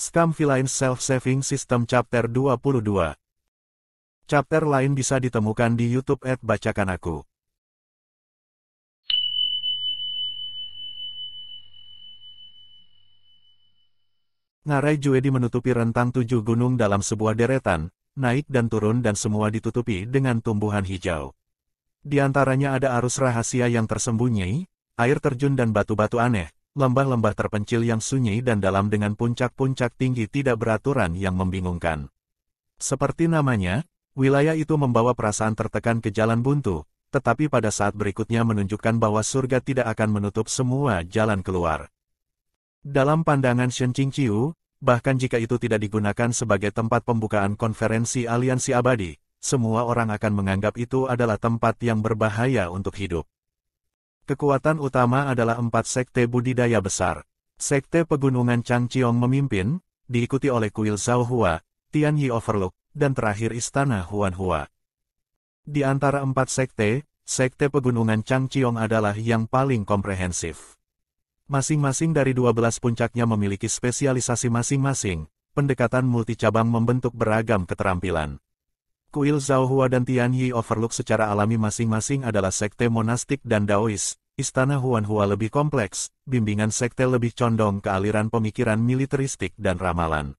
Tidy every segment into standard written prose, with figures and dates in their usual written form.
Scam Villain Self-Saving System Chapter 22. Chapter lain bisa ditemukan di YouTube @bacakan aku. Ngarai Juedi menutupi rentang 7 gunung dalam sebuah deretan, naik dan turun dan semua ditutupi dengan tumbuhan hijau. Di antaranya ada arus rahasia yang tersembunyi, air terjun dan batu-batu aneh, lembah-lembah terpencil yang sunyi dan dalam dengan puncak-puncak tinggi tidak beraturan yang membingungkan. Seperti namanya, wilayah itu membawa perasaan tertekan ke jalan buntu, tetapi pada saat berikutnya menunjukkan bahwa surga tidak akan menutup semua jalan keluar. Dalam pandangan Shen Qingqiu, bahkan jika itu tidak digunakan sebagai tempat pembukaan konferensi aliansi abadi, semua orang akan menganggap itu adalah tempat yang berbahaya untuk hidup. Kekuatan utama adalah 4 sekte budidaya besar. Sekte Pegunungan Changqiong memimpin, diikuti oleh Kuil Zhaohua, Tianyi Overlook, dan terakhir Istana Huanhua. Di antara 4 sekte, Sekte Pegunungan Changqiong adalah yang paling komprehensif. Masing-masing dari 12 puncaknya memiliki spesialisasi masing-masing, pendekatan multicabang membentuk beragam keterampilan. Kuil Zhaohua dan Tianyi Overlook secara alami masing-masing adalah sekte monastik dan Daois, Istana Huanhua lebih kompleks, bimbingan sekte lebih condong ke aliran pemikiran militeristik dan ramalan.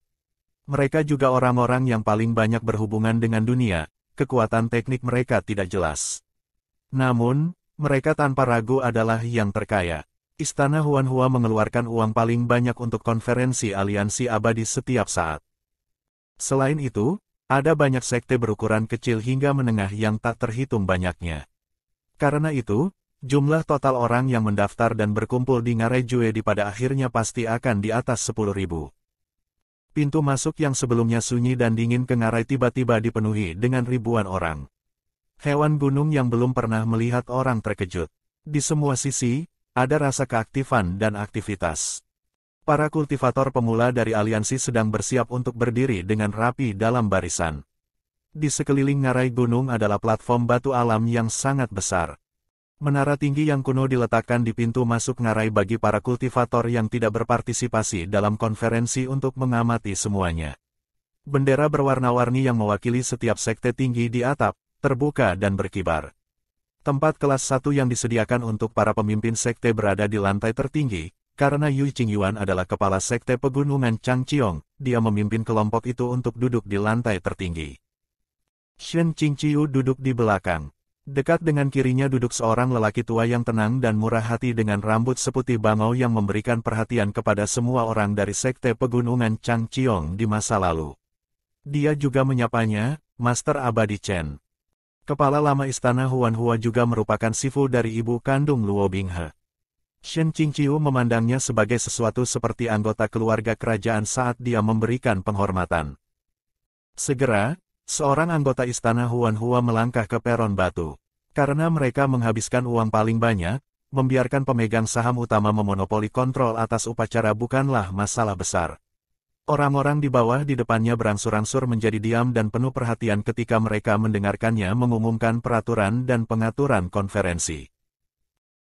Mereka juga orang-orang yang paling banyak berhubungan dengan dunia, kekuatan teknik mereka tidak jelas. Namun, mereka tanpa ragu adalah yang terkaya. Istana Huanhua mengeluarkan uang paling banyak untuk konferensi aliansi abadi setiap saat. Selain itu, ada banyak sekte berukuran kecil hingga menengah yang tak terhitung banyaknya. Karena itu, jumlah total orang yang mendaftar dan berkumpul di Ngarai Juedi pada akhirnya pasti akan di atas 10.000. Pintu masuk yang sebelumnya sunyi dan dingin ke Ngarai tiba-tiba dipenuhi dengan ribuan orang. Hewan gunung yang belum pernah melihat orang terkejut. Di semua sisi, ada rasa keaktifan dan aktivitas. Para kultivator pemula dari aliansi sedang bersiap untuk berdiri dengan rapi dalam barisan. Di sekeliling Ngarai Gunung adalah platform batu alam yang sangat besar. Menara tinggi yang kuno diletakkan di pintu masuk Ngarai bagi para kultivator yang tidak berpartisipasi dalam konferensi untuk mengamati semuanya. Bendera berwarna-warni yang mewakili setiap sekte tinggi di atap, terbuka dan berkibar. Tempat kelas 1 yang disediakan untuk para pemimpin sekte berada di lantai tertinggi, karena Yu Qingyuan adalah kepala sekte Pegunungan Changqiong, dia memimpin kelompok itu untuk duduk di lantai tertinggi. Shen Qingqiu duduk di belakang. Dekat dengan kirinya duduk seorang lelaki tua yang tenang dan murah hati dengan rambut seputih bangau yang memberikan perhatian kepada semua orang dari sekte Pegunungan Changqiong di masa lalu. Dia juga menyapanya, Master Abadi Chen. Kepala lama Istana Huanhua juga merupakan sifu dari ibu kandung Luo Binghe. Shen Qingqiu memandangnya sebagai sesuatu seperti anggota keluarga kerajaan saat dia memberikan penghormatan. Segera, seorang anggota Istana Huanhua melangkah ke peron batu. Karena mereka menghabiskan uang paling banyak, membiarkan pemegang saham utama memonopoli kontrol atas upacara bukanlah masalah besar. Orang-orang di bawah di depannya berangsur-angsur menjadi diam dan penuh perhatian ketika mereka mendengarkannya mengumumkan peraturan dan pengaturan konferensi.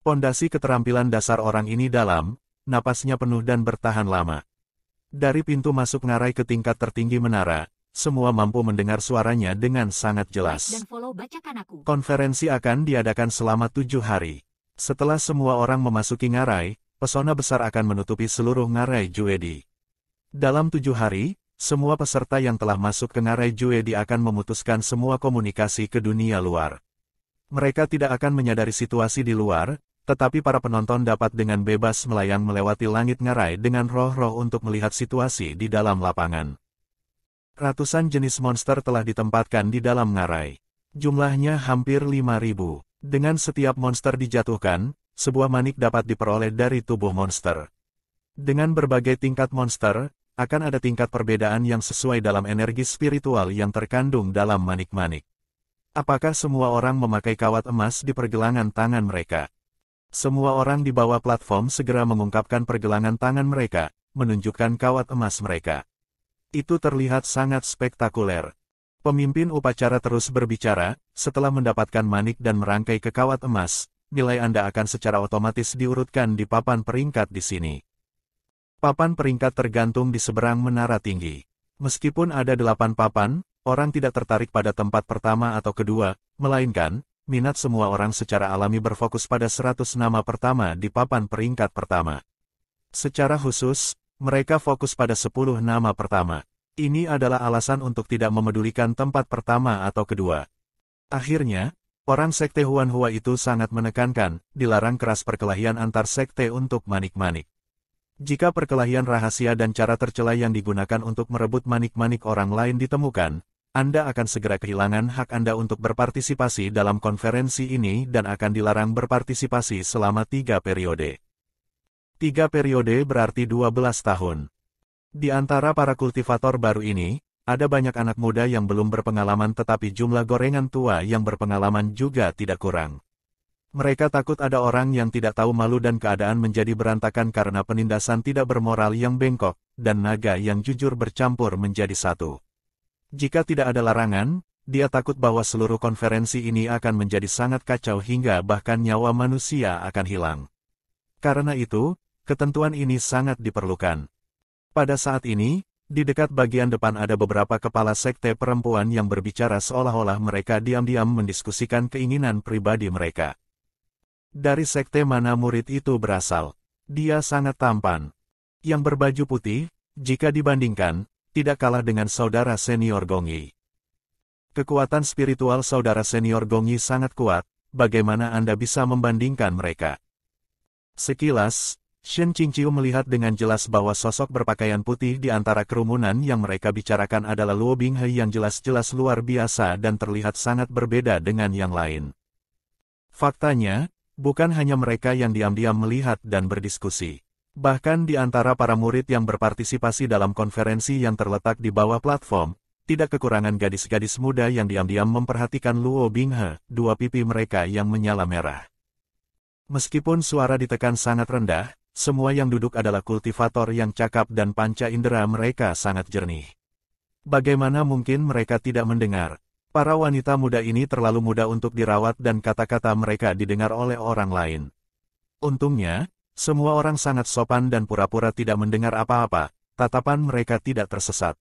Pondasi keterampilan dasar orang ini dalam, napasnya penuh dan bertahan lama. Dari pintu masuk Ngarai ke tingkat tertinggi menara, semua mampu mendengar suaranya dengan sangat jelas. Dan follow Bacakan Aku. Konferensi akan diadakan selama 7 hari. Setelah semua orang memasuki Ngarai, pesona besar akan menutupi seluruh Ngarai Juedi. Dalam 7 hari, semua peserta yang telah masuk ke Ngarai Juedi akan memutuskan semua komunikasi ke dunia luar. Mereka tidak akan menyadari situasi di luar, tetapi para penonton dapat dengan bebas melayang melewati langit Ngarai dengan roh-roh untuk melihat situasi di dalam lapangan. Ratusan jenis monster telah ditempatkan di dalam Ngarai. Jumlahnya hampir 5.000. Dengan setiap monster dijatuhkan, sebuah manik dapat diperoleh dari tubuh monster. Dengan berbagai tingkat monster, akan ada tingkat perbedaan yang sesuai dalam energi spiritual yang terkandung dalam manik-manik. Apakah semua orang memakai kawat emas di pergelangan tangan mereka? Semua orang di bawah platform segera mengungkapkan pergelangan tangan mereka, menunjukkan kawat emas mereka. Itu terlihat sangat spektakuler. Pemimpin upacara terus berbicara, setelah mendapatkan manik dan merangkai ke kawat emas, nilai Anda akan secara otomatis diurutkan di papan peringkat di sini. Papan peringkat tergantung di seberang menara tinggi. Meskipun ada 8 papan, orang tidak tertarik pada tempat pertama atau kedua, melainkan, minat semua orang secara alami berfokus pada 100 nama pertama di papan peringkat pertama. Secara khusus, mereka fokus pada 10 nama pertama. Ini adalah alasan untuk tidak memedulikan tempat pertama atau kedua. Akhirnya, orang sekte Huanhua itu sangat menekankan, dilarang keras perkelahian antar sekte untuk manik-manik. Jika perkelahian rahasia dan cara tercela yang digunakan untuk merebut manik-manik orang lain ditemukan, Anda akan segera kehilangan hak Anda untuk berpartisipasi dalam konferensi ini dan akan dilarang berpartisipasi selama 3 periode. 3 periode berarti 12 tahun. Di antara para kultivator baru ini, ada banyak anak muda yang belum berpengalaman tetapi jumlah gorengan tua yang berpengalaman juga tidak kurang. Mereka takut ada orang yang tidak tahu malu dan keadaan menjadi berantakan karena penindasan tidak bermoral yang bengkok, dan naga yang jujur bercampur menjadi satu. Jika tidak ada larangan, dia takut bahwa seluruh konferensi ini akan menjadi sangat kacau hingga bahkan nyawa manusia akan hilang. Karena itu, ketentuan ini sangat diperlukan. Pada saat ini, di dekat bagian depan ada beberapa kepala sekte perempuan yang berbicara seolah-olah mereka diam-diam mendiskusikan keinginan pribadi mereka. Dari sekte mana murid itu berasal? Dia sangat tampan. Yang berbaju putih, jika dibandingkan, tidak kalah dengan saudara senior Gongyi. Kekuatan spiritual saudara senior Gongyi sangat kuat, bagaimana Anda bisa membandingkan mereka? Sekilas, Shen Qingqiu melihat dengan jelas bahwa sosok berpakaian putih di antara kerumunan yang mereka bicarakan adalah Luo Binghe yang jelas-jelas luar biasa dan terlihat sangat berbeda dengan yang lain. Faktanya, bukan hanya mereka yang diam-diam melihat dan berdiskusi. Bahkan di antara para murid yang berpartisipasi dalam konferensi yang terletak di bawah platform, tidak kekurangan gadis-gadis muda yang diam-diam memperhatikan Luo Binghe, dua pipi mereka yang menyala merah. Meskipun suara ditekan sangat rendah, semua yang duduk adalah kultivator yang cakap dan panca indera mereka sangat jernih. Bagaimana mungkin mereka tidak mendengar? Para wanita muda ini terlalu muda untuk dirawat dan kata-kata mereka didengar oleh orang lain. Untungnya, semua orang sangat sopan dan pura-pura tidak mendengar apa-apa, tatapan mereka tidak tersesat.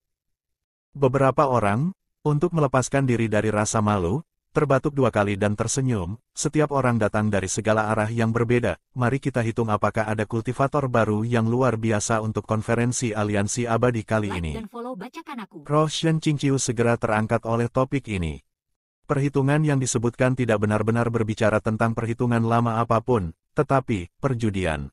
Beberapa orang, untuk melepaskan diri dari rasa malu, terbatuk 2 kali dan tersenyum. Setiap orang datang dari segala arah yang berbeda. Mari kita hitung apakah ada kultivator baru yang luar biasa untuk konferensi aliansi abadi kali ini. Roh Shen Qingqiu segera terangkat oleh topik ini. Perhitungan yang disebutkan tidak benar-benar berbicara tentang perhitungan lama apapun, tetapi perjudian.